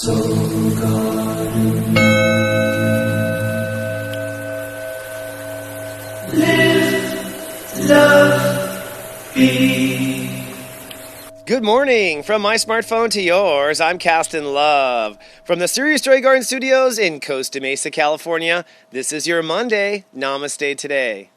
Good morning from my smartphone to yours. I'm Castin Love from the Serious Joy Garden Studios in Costa Mesa, California. This is your Monday Namaste Today.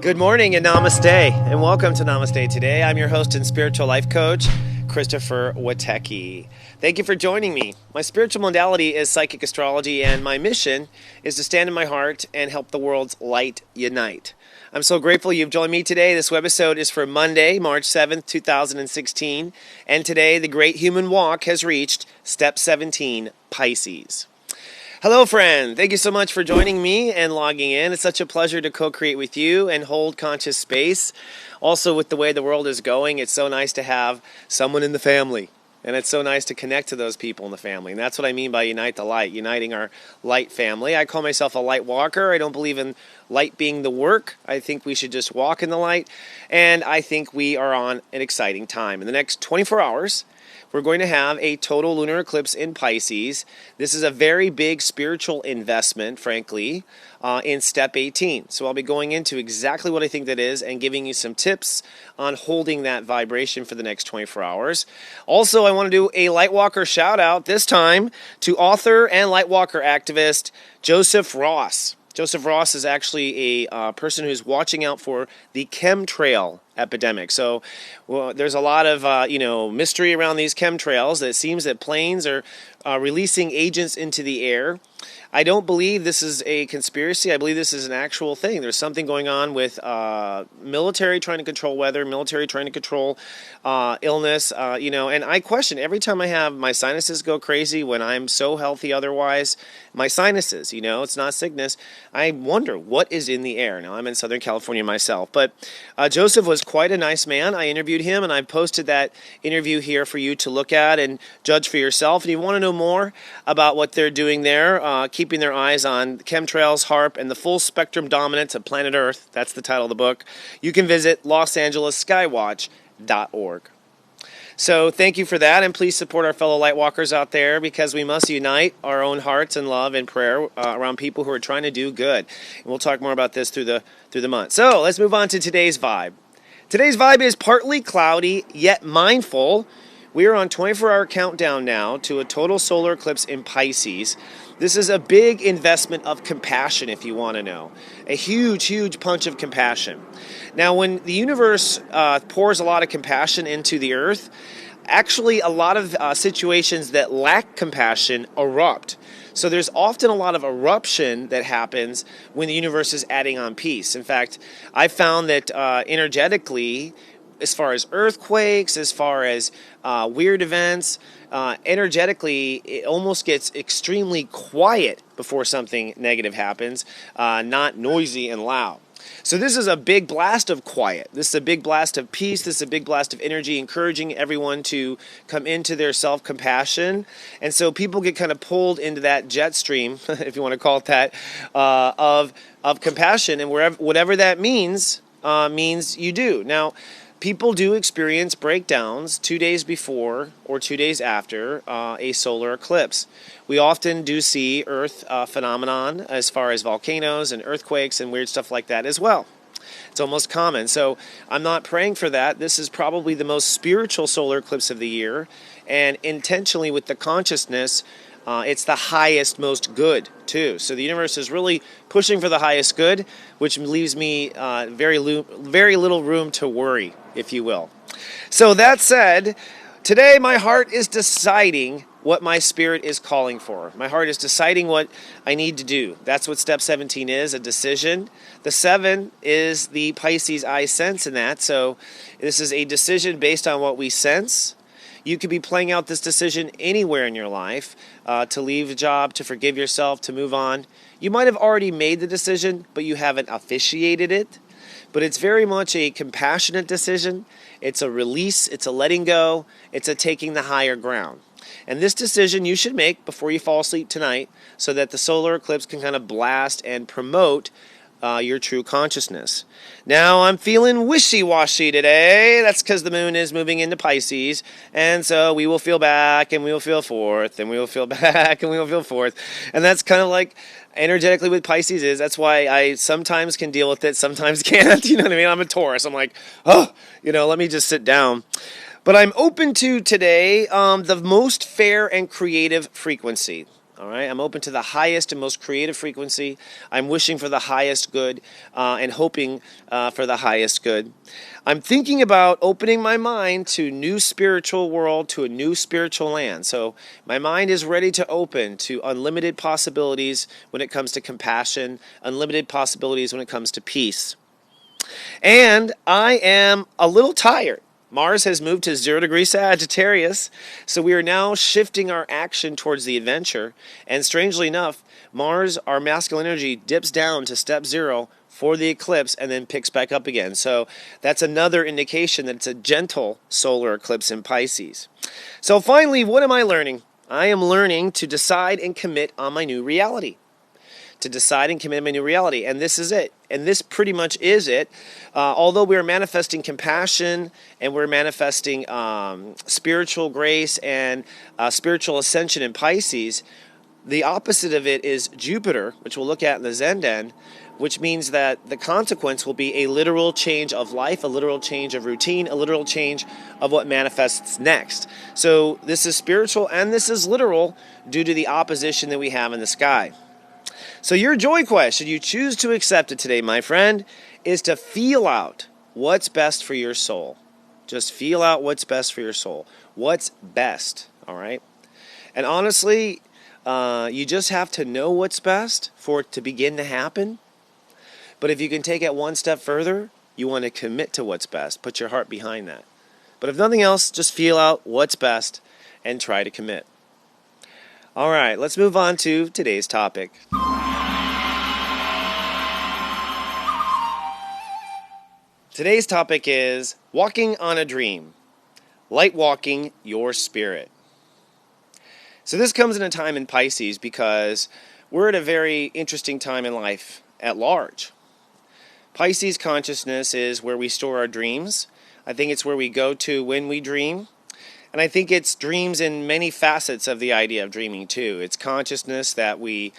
Good morning and namaste, and welcome to Namaste Today. I'm your host and spiritual life coach, Christopher Witecki. Thank you for joining me. My spiritual modality is psychic astrology, and my mission is to stand in my heart and help the world's light unite. I'm so grateful you've joined me today. This webisode is for Monday, March 7th, 2016, and today the great human walk has reached step 17, Pisces. Hello, friend. Thank you so much for joining me and logging in. It's such a pleasure to co-create with you and hold conscious space. Also, with the way the world is going, it's so nice to have someone in the family. And it's so nice to connect to those people in the family. And that's what I mean by unite the light, uniting our light family. I call myself a light walker. I don't believe in light being the work. I think we should just walk in the light. And I think we are on an exciting time. In the next 24 hours, we're going to have a total lunar eclipse in Pisces. This is a very big spiritual investment, frankly, in step 18. So I'll be going into exactly what I think that is and giving you some tips on holding that vibration for the next 24 hours. Also, I want to do a Lightwalker shout out, this time to author and Lightwalker activist Joseph Ross. Joseph Ross is actually a person who's watching out for the chemtrail epidemic. So there's a lot of mystery around these chemtrails. It seems that planes are releasing agents into the air. I don't believe this is a conspiracy. I believe this is an actual thing. There's something going on with military trying to control weather, military trying to control illness, and I question every time I have my sinuses go crazy when I'm so healthy otherwise. My sinuses, it's not sickness. I wonder what is in the air. Now, I'm in Southern California myself, but Joseph was quite a nice man. I interviewed him, and I've posted that interview here for you to look at and judge for yourself. And you want to know more about what they're doing there, keeping their eyes on chemtrails, HAARP, and the full spectrum dominance of planet Earth. That's the title of the book. You can visit LosAngelesSkywatch.org. So thank you for that, and please support our fellow Lightwalkers out there because we must unite our own hearts in love and prayer around people who are trying to do good. And we'll talk more about this through the month. So let's move on to today's vibe. Today's vibe is partly cloudy yet mindful. We are on 24-hour countdown now to a total solar eclipse in Pisces. This is a big investment of compassion, if you want to know. A huge, huge punch of compassion. Now, when the universe pours a lot of compassion into the earth, actually a lot of situations that lack compassion erupt. So there's often a lot of eruption that happens when the universe is adding on peace. In fact, I found that energetically, as far as earthquakes, as far as weird events, energetically, it almost gets extremely quiet before something negative happens, not noisy and loud. So this is a big blast of quiet. This is a big blast of peace. This is a big blast of energy, encouraging everyone to come into their self-compassion. And so people get kind of pulled into that jet stream, if you want to call it that, of compassion. And whatever that means you do. Now, people do experience breakdowns 2 days before or 2 days after a solar eclipse. We often do see Earth phenomenon as far as volcanoes and earthquakes and weird stuff like that as well. It's almost common. So I'm not praying for that. This is probably the most spiritual solar eclipse of the year. And intentionally with the consciousness, it's the highest, most good, too. So the universe is really pushing for the highest good, which leaves me very little room to worry, if you will. So that said, today my heart is deciding what my spirit is calling for. My heart is deciding what I need to do. That's what step 17 is, a decision. The 7 is the Pisces I sense in that. So this is a decision based on what we sense. You could be playing out this decision anywhere in your life, to leave a job, to forgive yourself, to move on. You might have already made the decision, but you haven't officiated it. but it's very much a compassionate decision. It's a release, it's a letting go, it's a taking the higher ground. And this decision you should make before you fall asleep tonight so that the solar eclipse can kind of blast and promote your true consciousness. Now, I'm feeling wishy-washy today. That's because the moon is moving into Pisces, and so we will feel back, and we will feel forth, and we will feel back, and we will feel forth. And that's kind of like energetically with Pisces is. That's why I sometimes can deal with it, sometimes can't. You know what I mean? I'm a Taurus. I'm like, oh, let me just sit down. But I'm open to today the most fair and creative frequency. All right, I'm open to the highest and most creative frequency. I'm wishing for the highest good and hoping for the highest good. I'm thinking about opening my mind to new spiritual world, to a new spiritual land. So my mind is ready to open to unlimited possibilities when it comes to compassion, unlimited possibilities when it comes to peace. And I am a little tired. Mars has moved to 0 degree Sagittarius, so we are now shifting our action towards the adventure. And strangely enough, Mars, our masculine energy, dips down to step 0 for the eclipse and then picks back up again. So that's another indication that it's a gentle solar eclipse in Pisces. So finally, what am I learning? I am learning to decide and commit on my new reality. To decide and commit my new reality. And this is it. And this pretty much is it. Although we are manifesting compassion and we're manifesting spiritual grace and spiritual ascension in Pisces, the opposite of it is Jupiter, which we'll look at in the Zenden, which means that the consequence will be a literal change of life, a literal change of routine, a literal change of what manifests next. So this is spiritual and this is literal due to the opposition that we have in the sky. So your joy quest, should you choose to accept it today, my friend, is to feel out what's best for your soul. Just feel out what's best for your soul. What's best, all right? And honestly, you just have to know what's best for it to begin to happen. But if you can take it one step further, you want to commit to what's best. Put your heart behind that. But if nothing else, just feel out what's best and try to commit. All right, let's move on to today's topic. Today's topic is walking on a dream, light walking your spirit. So this comes in a time in Pisces because we're at a very interesting time in life at large. Pisces consciousness is where we store our dreams. I think it's where we go to when we dream. And I think it's dreams in many facets of the idea of dreaming too. It's consciousness that we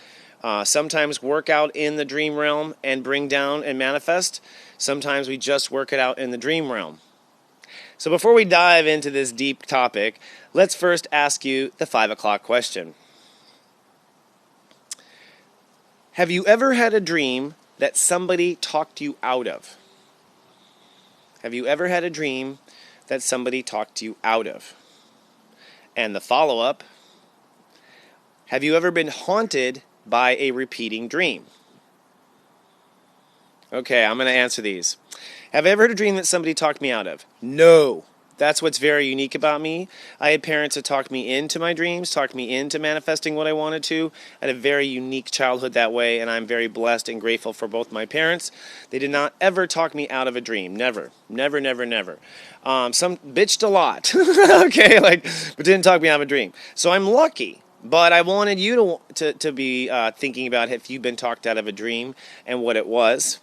sometimes work out in the dream realm and bring down and manifest. Sometimes we just work it out in the dream realm. So before we dive into this deep topic, let's first ask you the 5 o'clock question. Have you ever had a dream that somebody talked you out of? Have you ever had a dream that somebody talked you out of? And the follow-up, have you ever been haunted by a repeating dream? Okay, I'm going to answer these. Have I ever had a dream that somebody talked me out of? No. That's what's very unique about me. I had parents that talked me into my dreams, talked me into manifesting what I wanted to. I had a very unique childhood that way, and I'm very blessed and grateful for both my parents. They did not ever talk me out of a dream. Never. Never, never, never. Some bitched a lot. Okay, but didn't talk me out of a dream. So I'm lucky. But I wanted you to be thinking about if you've been talked out of a dream and what it was.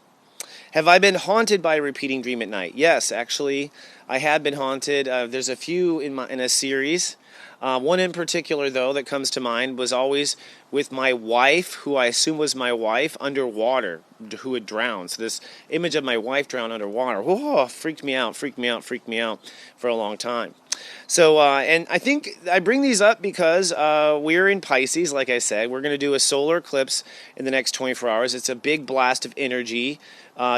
Have I been haunted by a repeating dream at night? Yes, actually, I had been haunted. There's a few in a series. One in particular, though, that comes to mind was always with my wife, who I assume was my wife, underwater, who had drowned. So this image of my wife drowned underwater, whoa, freaked me out for a long time. So, and I think I bring these up because we're in Pisces, like I said. We're going to do a solar eclipse in the next 24 hours. It's a big blast of energy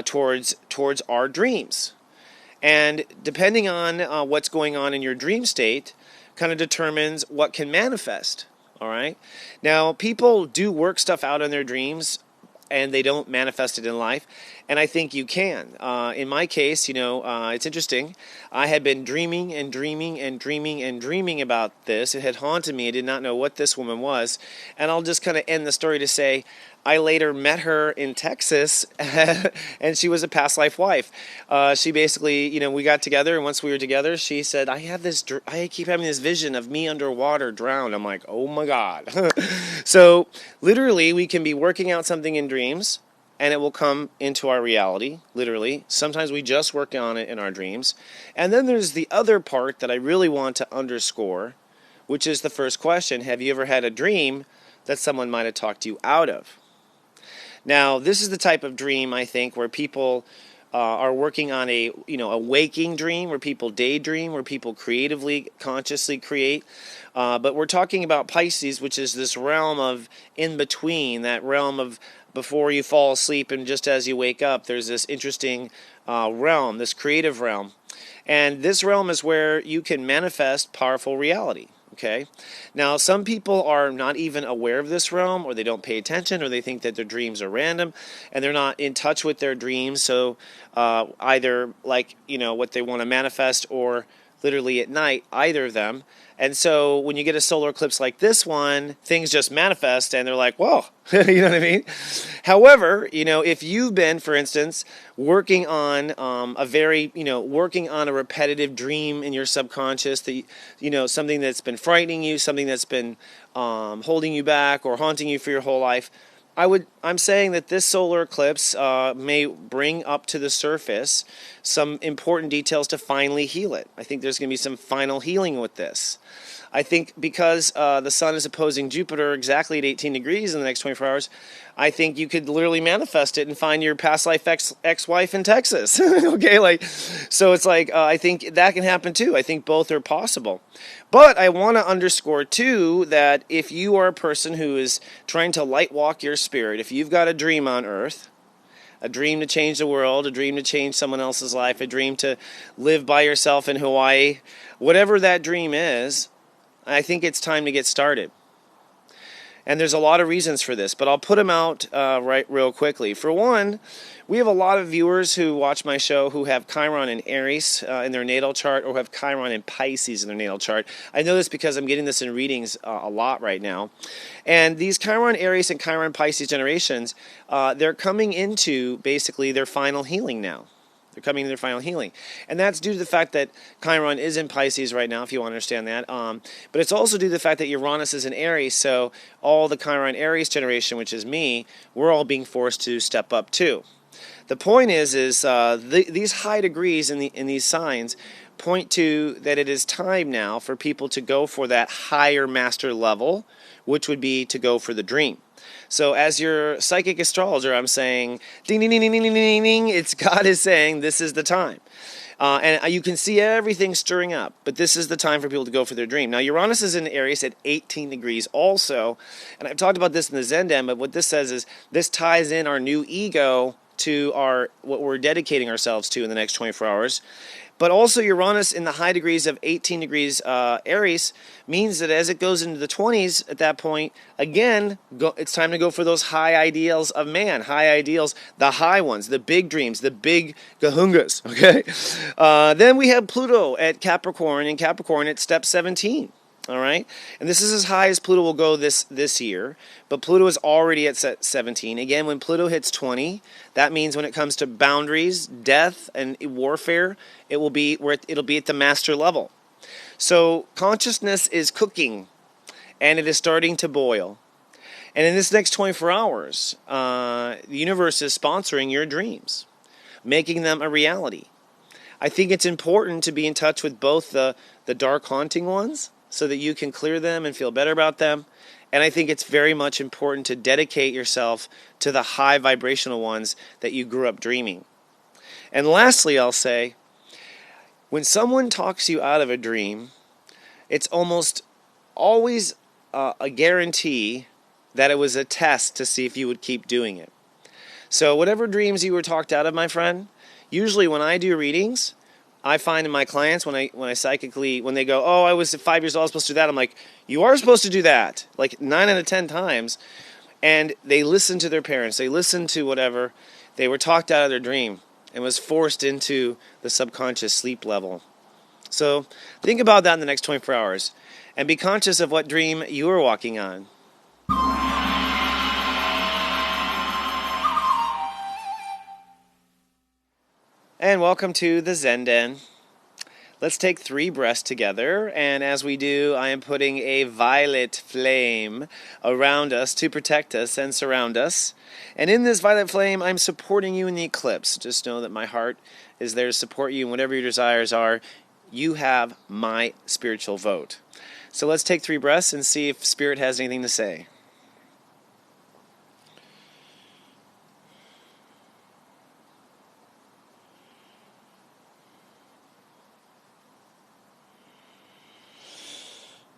towards our dreams. And depending on what's going on in your dream state, kind of determines what can manifest, all right? Now, people do work stuff out in their dreams, and they don't manifest it in life. And I think you can. In my case, it's interesting. I had been dreaming and dreaming and dreaming and dreaming about this. It had haunted me. I did not know what this woman was. And I'll just kind of end the story to say, I later met her in Texas, and she was a past life wife. She basically, we got together, and once we were together, she said, I keep having this vision of me underwater, drowned. I'm like, oh my God. So literally, we can be working out something in dreams, and it will come into our reality, literally. Sometimes we just work on it in our dreams. And then there's the other part that I really want to underscore, which is the first question. Have you ever had a dream that someone might have talked you out of? Now, this is the type of dream, I think, where people are working on a waking dream, where people daydream, where people creatively, consciously create. But we're talking about Pisces, which is this realm of in between, that realm of before you fall asleep and just as you wake up. There's this interesting realm, this creative realm. And this realm is where you can manifest powerful reality. Okay. Now, some people are not even aware of this realm, or they don't pay attention, or they think that their dreams are random, and they're not in touch with their dreams. So either what they want to manifest, or literally at night, either of them. And so when you get a solar eclipse like this one, things just manifest, and they're like, whoa, you know what I mean? However, if you've been, for instance, working on working on a repetitive dream in your subconscious, something that's been frightening you, something that's been holding you back or haunting you for your whole life, I'm saying that this solar eclipse may bring up to the surface some important details to finally heal it. I think there's going to be some final healing with this. I think because the sun is opposing Jupiter exactly at 18 degrees in the next 24 hours, I think you could literally manifest it and find your past life ex-wife in Texas. Okay, so it's I think that can happen too. I think both are possible. But I want to underscore too that if you are a person who is trying to light walk your spirit, if you've got a dream on earth, a dream to change the world, a dream to change someone else's life, a dream to live by yourself in Hawaii, whatever that dream is, I think it's time to get started. And there's a lot of reasons for this, but I'll put them out right real quickly. For one, we have a lot of viewers who watch my show who have Chiron in Aries in their natal chart, or have Chiron in Pisces in their natal chart. I know this because I'm getting this in readings a lot right now. And these Chiron Aries and Chiron Pisces generations, they're coming into basically their final healing now. They're coming to their final healing. And that's due to the fact that Chiron is in Pisces right now, if you want to understand that. But it's also due to the fact that Uranus is in Aries, so all the Chiron Aries generation, which is me, we're all being forced to step up too. The point is these high degrees in these signs point to that it is time now for people to go for that higher master level, which would be to go for the dream. So as your psychic astrologer, I'm saying, ding, ding, ding, ding, ding, ding, ding, God is saying this is the time. And you can see everything stirring up, but this is the time for people to go for their dream. Now, Uranus is in Aries at 18 degrees also, and I've talked about this in the Zen Den, but what this says is this ties in our new ego to what we're dedicating ourselves to in the next 24 hours. But also Uranus in the high degrees of 18 degrees Aries means that as it goes into the 20s at that point, again, it's time to go for those high ideals of man, high ideals, the high ones, the big dreams, the big gahungas, okay? Then we have Pluto at Capricorn, and Capricorn at step 17. All right, and this is as high as Pluto will go this year, but Pluto is already at 17. Again, when Pluto hits 20, that means when it comes to boundaries, death, and warfare, it'll be at the master level. So consciousness is cooking, and it is starting to boil. And in this next 24 hours, the universe is sponsoring your dreams, making them a reality. I think it's important to be in touch with both the dark haunting ones, so that you can clear them and feel better about them. And I think it's very much important to dedicate yourself to the high vibrational ones that you grew up dreaming. And lastly, I'll say, when someone talks you out of a dream, it's almost always a guarantee that it was a test to see if you would keep doing it. So whatever dreams you were talked out of, my friend, usually when I do readings, I find in my clients when I psychically, when they go, oh, I was 5 years old, I was supposed to do that, I'm like, you are supposed to do that, like 9 out of 10 times. And they listen to their parents, they listen to whatever, They were talked out of their dream and was forced into the subconscious sleep level. So think about that in the next 24 hours and be conscious of what dream you are walking on. And welcome to the Zen Den. Let's take 3 breaths together, and as we do, I am putting a violet flame around us to protect us and surround us. And in this violet flame, I'm supporting you in the eclipse. Just know that my heart is there to support you in whatever your desires are. You have my spiritual vote. So let's take 3 breaths and see if Spirit has anything to say.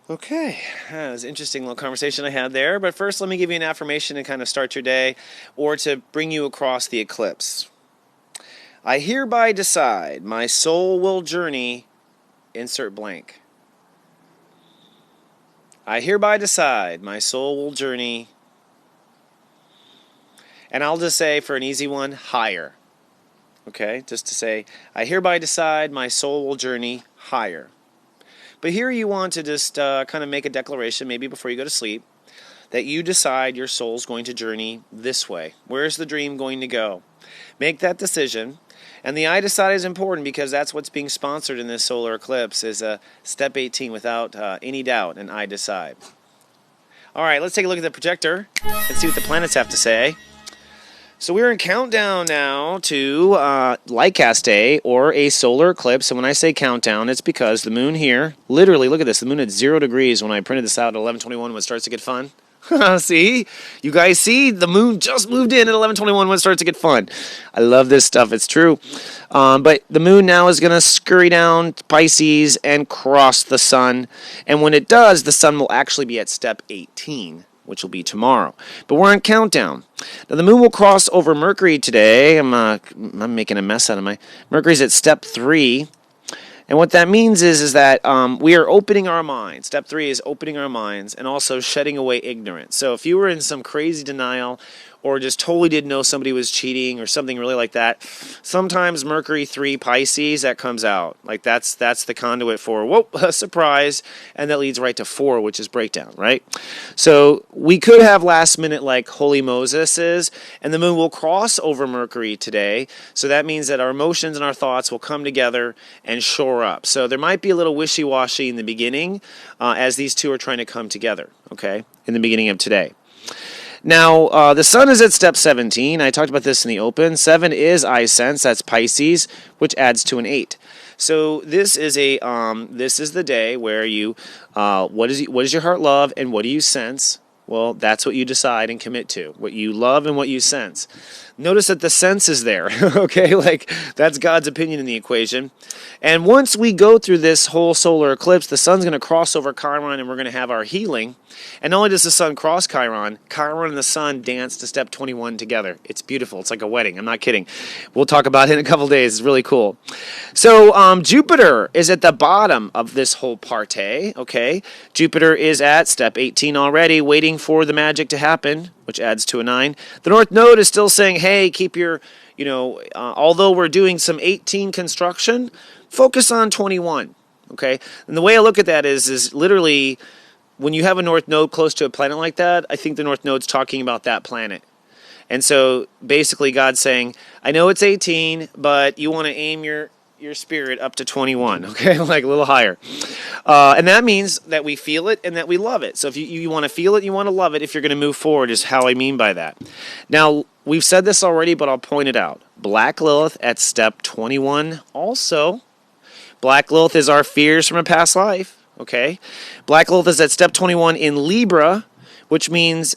Okay, that was an interesting little conversation I had there. But first, let me give you an affirmation to kind of start your day or to bring you across the eclipse. I hereby decide my soul will journey, insert blank. I hereby decide my soul will journey, and I'll just say for an easy one, higher. Okay, just to say, I hereby decide my soul will journey higher. But here you want to just kind of make a declaration, maybe before you go to sleep, that you decide your soul's going to journey this way. Where's the dream going to go? Make that decision. And the I decide is important because that's what's being sponsored in this solar eclipse is step 18 without any doubt, and I decide. All right, let's take a look at the projector and see what the planets have to say. So we're in countdown now to Lightcast Day or a solar eclipse. And when I say countdown, it's because the moon here, literally, look at this, the moon at 0 degrees when I printed this out at 11:21 when it starts to get fun. See? You guys see? The moon just moved in at 11:21 when it starts to get fun. I love this stuff. It's true. But the moon now is going to scurry down Pisces and cross the sun. And when it does, the sun will actually be at step 18. Which will be tomorrow. But we're on countdown. Now the moon will cross over Mercury today. I'm making a mess out of my... Mercury's at step 3. And what that means is that we are opening our minds. Step 3 is opening our minds and also shedding away ignorance. So if you were in some crazy denial or just totally didn't know somebody was cheating or something really like that, sometimes Mercury 3 Pisces, that comes out. Like that's the conduit for, whoa, a surprise, and that leads right to 4, which is breakdown, right? So we could have last minute like Holy Moses is, and the moon will cross over Mercury today. So that means that our emotions and our thoughts will come together and shore up. So there might be a little wishy-washy in the beginning as these two are trying to come together, okay, in the beginning of today. Now, the sun is at step 17. I talked about this in the open. 7 is I sense. That's Pisces, which adds to an 8. So this is the day where you what does your heart love and what do you sense? Well, that's what you decide and commit to. What you love and what you sense. Notice that the sense is there, okay? Like, that's God's opinion in the equation. And once we go through this whole solar eclipse, the sun's going to cross over Chiron and we're going to have our healing. And not only does the sun cross Chiron, Chiron and the sun dance to step 21 together. It's beautiful. It's like a wedding. I'm not kidding. We'll talk about it in a couple days. It's really cool. So Jupiter is at the bottom of this whole party, okay? Jupiter is at step 18 already, waiting for the magic to happen, which adds to a 9. The North Node is still saying, hey, keep your, although we're doing some 18 construction, focus on 21, okay? And the way I look at that is literally when you have a North Node close to a planet like that, I think the North Node's talking about that planet. And so basically God's saying, I know it's 18, but you want to aim your spirit up to 21, okay? Like a little higher. And that means that we feel it and that we love it. So if you want to feel it, you want to love it if you're going to move forward is how I mean by that. Now, we've said this already, but I'll point it out. Black Lilith at step 21 also. Black Lilith is our fears from a past life, okay? Black Lilith is at step 21 in Libra, which means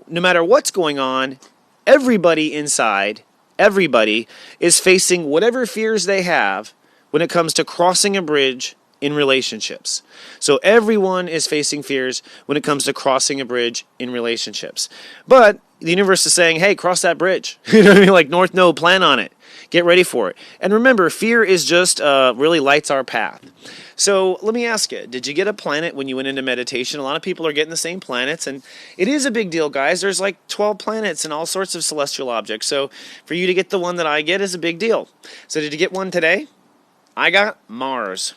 no matter what's going on, everybody inside, everybody is facing whatever fears they have when it comes to crossing a bridge in relationships. So everyone is facing fears when it comes to crossing a bridge in relationships. But the universe is saying, hey, cross that bridge. You know what I mean? Like North Node, plan on it. Get ready for it. And remember, fear is just really lights our path. So let me ask you, did you get a planet when you went into meditation? A lot of people are getting the same planets, and it is a big deal, guys. There's like 12 planets and all sorts of celestial objects. So for you to get the one that I get is a big deal. So did you get one today? I got Mars.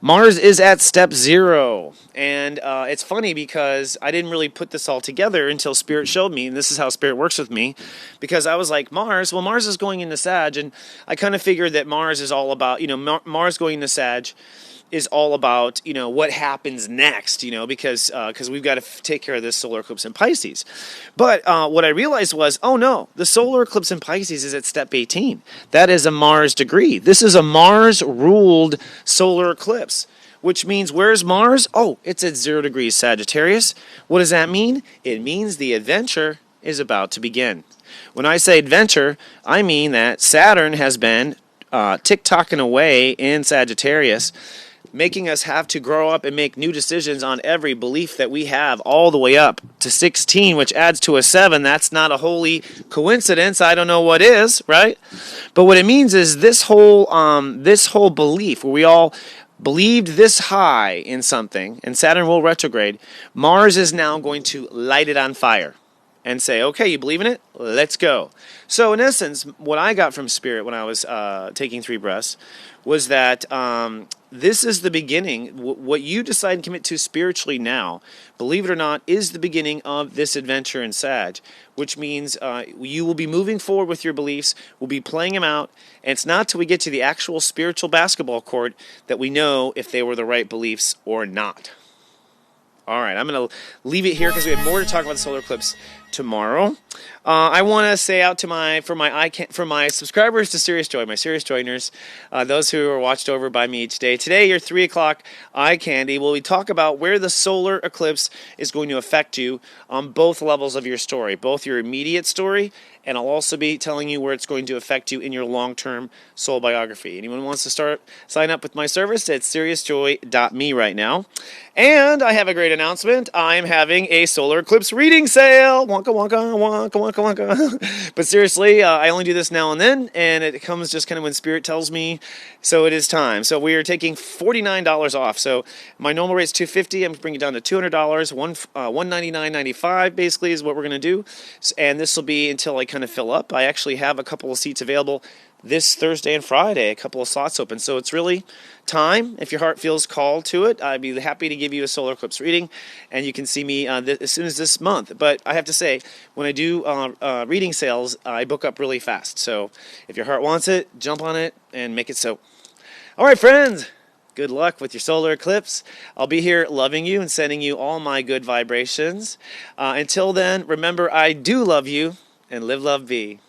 Mars is at step 0, and it's funny because I didn't really put this all together until Spirit showed me, and this is how Spirit works with me, because I was like, Mars is going into Sag, and I kind of figured that Mars is all about, Mars going into Sag is all about, what happens next, because we've got to take care of this solar eclipse in Pisces. But what I realized was, oh no, the solar eclipse in Pisces is at step 18. That is a Mars degree. This is a Mars-ruled solar eclipse, which means where's Mars? Oh, it's at 0 degrees Sagittarius. What does that mean? It means the adventure is about to begin. When I say adventure, I mean that Saturn has been tick-tocking away in Sagittarius, making us have to grow up and make new decisions on every belief that we have all the way up to 16, which adds to a 7. That's not a holy coincidence. I don't know what is, right? But what it means is this whole belief where we all believed this high in something, and Saturn will retrograde, Mars is now going to light it on fire and say, okay, you believe in it? Let's go. So in essence, what I got from Spirit when I was taking 3 breaths was that this is the beginning. What you decide and commit to spiritually now, believe it or not, is the beginning of this adventure in Sag, which means you will be moving forward with your beliefs, we'll be playing them out, and it's not till we get to the actual spiritual basketball court that we know if they were the right beliefs or not. All right, I'm going to leave it here because we have more to talk about the solar eclipse tomorrow. I want to say out to my subscribers to Serious Joy, my Serious Joiners, those who are watched over by me each day. Today, your 3 o'clock eye candy, where we talk about where the solar eclipse is going to affect you on both levels of your story, both your immediate story, and I'll also be telling you where it's going to affect you in your long-term soul biography. Anyone wants to sign up with my service at seriousjoy.me right now. And I have a great announcement. I'm having a solar eclipse reading sale. Wonka, wonka, wonka, wonka, wonka. But seriously, I only do this now and then, and it comes just kind of when Spirit tells me, so it is time. So we are taking $49 off. So my normal rate is $250. I'm bringing it down to $200. $199.95 basically is what we're going to do. And this will be until I kind of fill up. I actually have a couple of seats available this Thursday and Friday, a couple of slots open. So it's really time. If your heart feels called to it, I'd be happy to give you a solar eclipse reading, and you can see me as soon as this month. But I have to say, when I do reading sales, I book up really fast. So if your heart wants it, jump on it and make it so. All right, friends. Good luck with your solar eclipse. I'll be here loving you and sending you all my good vibrations. Until then, remember, I do love you, and live, love, be.